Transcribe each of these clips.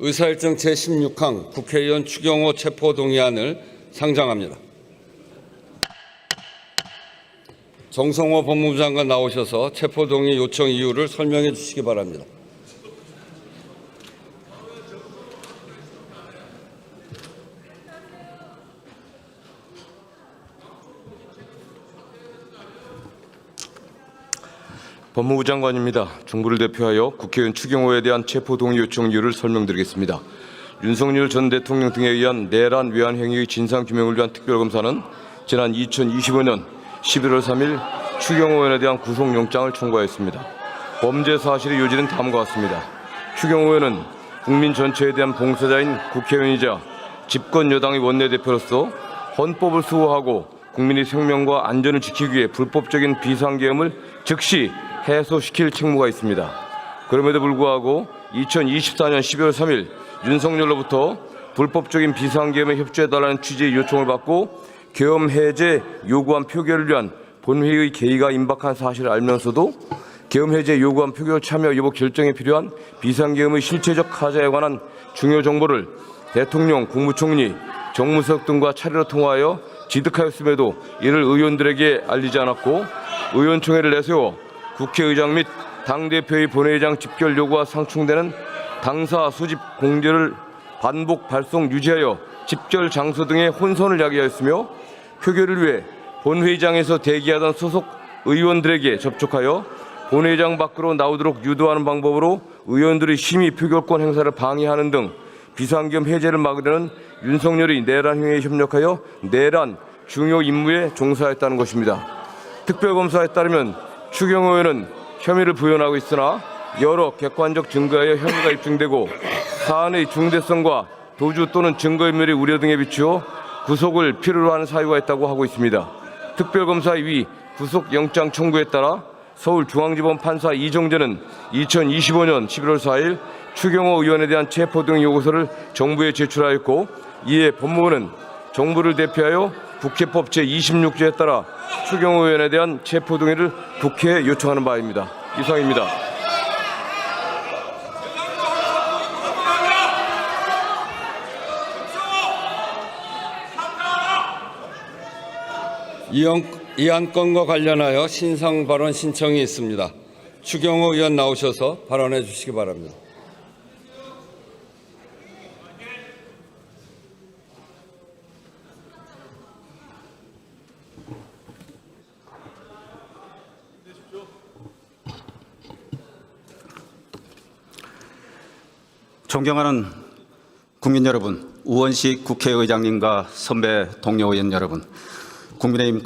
의사일정 제16항 국회의원 추경호 체포동의안을 상정합니다. 정성호 법무부 장관 나오셔서 체포동의 요청 이유를 설명해 주시기 바랍니다. 법무부 장관입니다. 정부를 대표하여 국회의원 추경호에 대한 체포동의 요청 이유를 설명드리겠습니다. 윤석열 전 대통령 등에 의한 내란 외환 행위의 진상규명을 위한 특별검사는 지난 2025년 11월 3일 추경호 의원에 대한 구속영장을 청구하였습니다. 범죄 사실의 요지는 다음과 같습니다. 추경호 의원은 국민 전체에 대한 봉사자인 국회의원이자 집권 여당의 원내대표로서 헌법을 수호하고 국민의 생명과 안전을 지키기 위해 불법적인 비상계엄을 즉시 해소시킬 책무가 있습니다. 그럼에도 불구하고 2024년 12월 3일 윤석열로부터 불법적인 비상계엄에 협조해달라는 취지의 요청을 받고 계엄 해제 요구안 표결을 위한 본회의의 개의가 임박한 사실을 알면서도 계엄 해제 요구안 표결 참여 여부 결정에 필요한 비상계엄의 실체적 하자에 관한 중요 정보를 대통령, 국무총리, 정무수석 등과 차례로 통화하여 지득하였음에도 이를 의원들에게 알리지 않았고 의원총회를 내세워 국회의장 및 당대표의 본회의장 집결 요구와 상충되는 당사 소집 공지를 반복 발송 유지하여 집결 장소 등의 혼선을 야기하였으며 표결을 위해 본회의장에서 대기하던 소속 의원들에게 접촉하여 본회의장 밖으로 나오도록 유도하는 방법으로 의원들의 심의 표결권 행사를 방해하는 등 비상계엄 해제를 막으려는 윤석열의 내란 행위에 협력하여 내란 중요 임무에 종사했다는 것입니다. 특별검사에 따르면 추경호 의원은 혐의를 부인하고 있으나 여러 객관적 증거에 혐의가 입증되고 사안의 중대성과 도주 또는 증거인멸의 우려 등에 비추어 구속을 필요로 하는 사유가 있다고 하고 있습니다. 특별검사의 위 구속영장 청구에 따라 서울중앙지법 판사 이정재는 2025년 11월 4일 추경호 의원에 대한 체포동의 요구서를 정부에 제출하였고 이에 법무부는 정부를 대표하여 국회법 제26조에 따라 추경호 의원에 대한 체포동의를 국회에 요청하는 바입니다. 이상입니다. 이 안건과 관련하여 신상 발언 신청이 있습니다. 추경호 의원 나오셔서 발언해 주시기 바랍니다. 존경하는 국민 여러분, 우원식 국회의장님과 선배 동료 의원 여러분, 국민의힘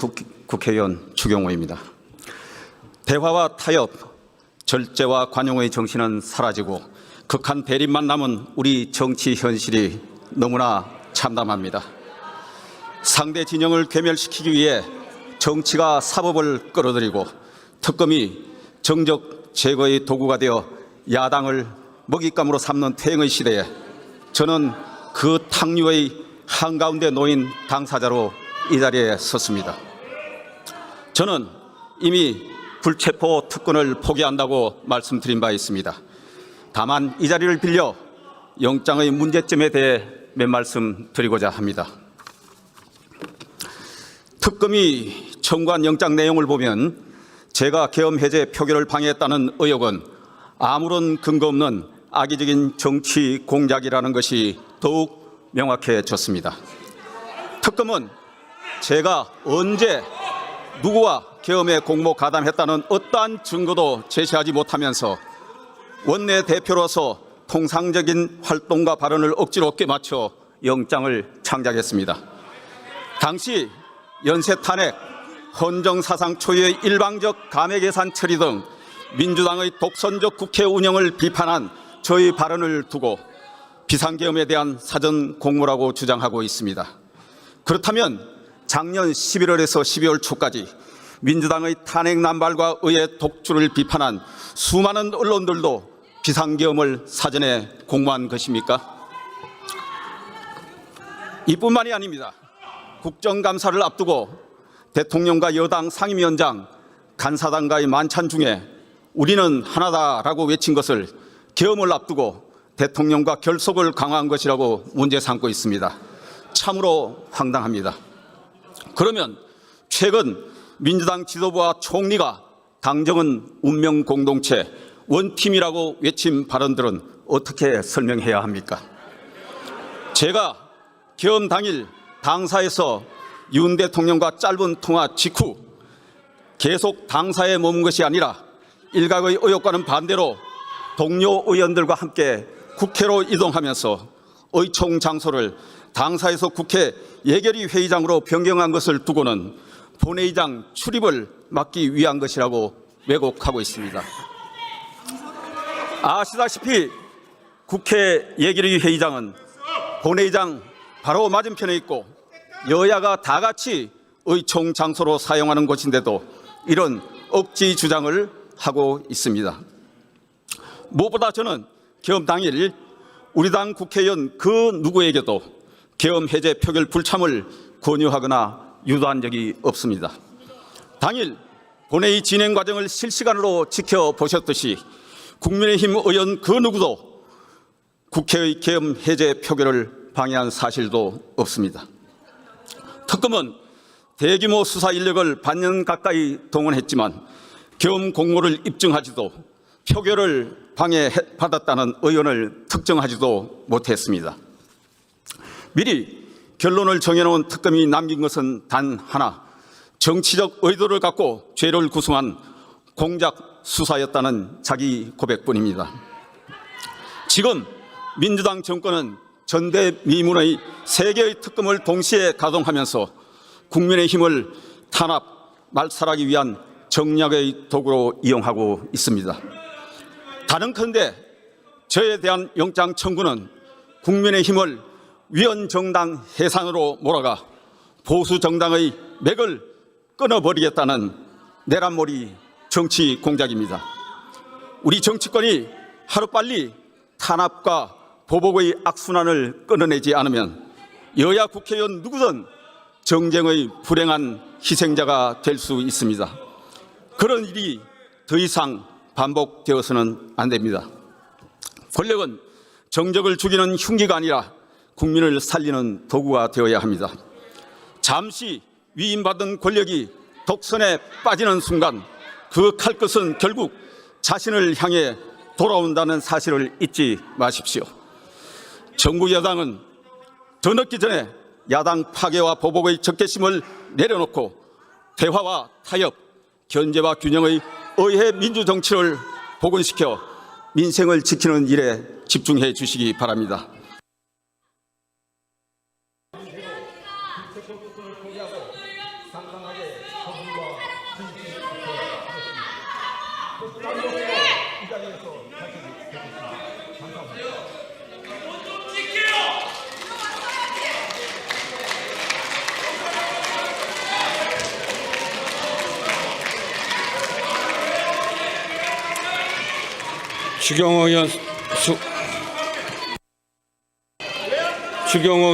국회의원 추경호입니다. 대화와 타협, 절제와 관용의 정신은 사라지고 극한 대립만 남은 우리 정치 현실이 너무나 참담합니다. 상대 진영을 괴멸시키기 위해 정치가 사법을 끌어들이고 특검이 정적 제거의 도구가 되어 야당을 먹잇감으로 삼는 퇴행의 시대에 저는 그 탕류의 한가운데 놓인 당사자로 이 자리에 섰습니다. 저는 이미 불체포 특권을 포기한다고 말씀드린 바 있습니다. 다만 이 자리를 빌려 영장의 문제점에 대해 몇 말씀 드리고자 합니다. 특검이 청구한 영장 내용을 보면 제가 계엄 해제 표결을 방해했다는 의혹은 아무런 근거 없는 악의적인 정치 공작이라는 것이 더욱 명확해졌습니다. 특검은 제가 언제 누구와 계엄에 공모 가담했다는 어떠한 증거도 제시하지 못하면서 원내대표로서 통상적인 활동과 발언을 억지로 껴맞춰 영장을 창작했습니다. 당시 연쇄 탄핵, 헌정사상 초유의 일방적 감액예산 처리 등 민주당의 독선적 국회 운영을 비판한 저의 발언을 두고 비상계엄에 대한 사전 공모라고 주장하고 있습니다. 그렇다면 작년 11월에서 12월 초까지 민주당의 탄핵 남발과 의회 독주를 비판한 수많은 언론들도 비상계엄을 사전에 공모한 것입니까? 이뿐만이 아닙니다. 국정감사를 앞두고 대통령과 여당 상임위원장, 간사단과의 만찬 중에 우리는 하나다라고 외친 것을 계엄을 앞두고 대통령과 결속을 강화한 것이라고 문제 삼고 있습니다. 참으로 황당합니다. 그러면 최근 민주당 지도부와 총리가 당정은 운명 공동체, 원팀이라고 외친 발언들은 어떻게 설명해야 합니까? 제가 계엄 당일 당사에서 윤 대통령과 짧은 통화 직후 계속 당사에 머문 것이 아니라 일각의 의혹과는 반대로 동료 의원들과 함께 국회로 이동하면서 의총 장소를 당사에서 국회 예결위 회의장으로 변경한 것을 두고는 본회의장 출입을 막기 위한 것이라고 왜곡하고 있습니다. 아시다시피 국회 예결위 회의장은 본회의장 바로 맞은편에 있고 여야가 다 같이 의총 장소로 사용하는 곳인데도 이런 억지 주장을 하고 있습니다. 무엇보다 저는 계엄 당일 우리 당 국회의원 그 누구에게도 계엄 해제 표결 불참을 권유하거나 유도한 적이 없습니다. 당일 본회의 진행 과정을 실시간으로 지켜보셨듯이 국민의힘 의원 그 누구도 국회의 계엄 해제 표결을 방해한 사실도 없습니다. 특검은 대규모 수사 인력을 반년 가까이 동원했지만 계엄 공모를 입증하지도 표결을 방해받았다는 의원을 특정하지도 못했습니다. 미리 결론을 정해놓은 특검이 남긴 것은 단 하나, 정치적 의도를 갖고 죄를 구성한 공작 수사였다는 자기 고백뿐입니다. 지금 민주당 정권은 전대미문의 3개의 특검을 동시에 가동하면서 국민의힘을 탄압, 말살하기 위한 정략의 도구로 이용하고 있습니다. 다른컨대 저에 대한 영장 청구는 국민의힘을 위헌정당 해산으로 몰아가 보수정당의 맥을 끊어버리겠다는 내란몰이 정치 공작입니다. 우리 정치권이 하루빨리 탄압과 보복의 악순환을 끊어내지 않으면 여야 국회의원 누구든 정쟁의 불행한 희생자가 될 수 있습니다. 그런 일이 더 이상 반복되어서는 안 됩니다. 권력은 정적을 죽이는 흉기가 아니라 국민을 살리는 도구가 되어야 합니다. 잠시 위임받은 권력이 독선에 빠지는 순간 그 칼끝은 결국 자신을 향해 돌아온다는 사실을 잊지 마십시오. 정부 여당은 더 늦기 전에 야당 파괴와 보복의 적개심을 내려놓고 대화와 타협, 견제와 균형의 의회 민주정치를 복원시켜 민생을 지키는 일에 집중해 주시기 바랍니다. 추경호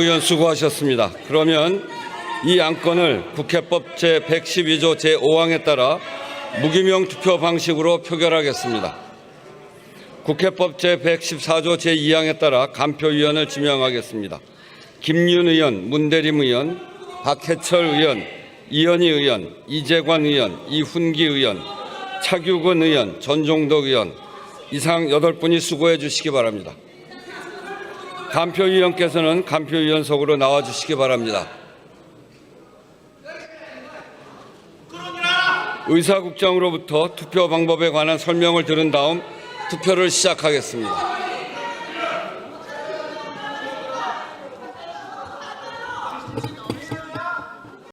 의원 수고하셨습니다. 그러면 이 안건을 국회법 제112조 제5항에 따라 무기명 투표 방식으로 표결하겠습니다. 국회법 제114조 제2항에 따라 간표위원을 지명하겠습니다. 김윤 의원, 문대림 의원, 박해철 의원, 이현희 의원, 이재관 의원, 이훈기 의원, 차규근 의원, 전종덕 의원 이상 8분이 수고해 주시기 바랍니다. 간표위원께서는 간표위원석으로 나와 주시기 바랍니다. 의사국장으로부터 투표 방법에 관한 설명을 들은 다음 투표를 시작하겠습니다.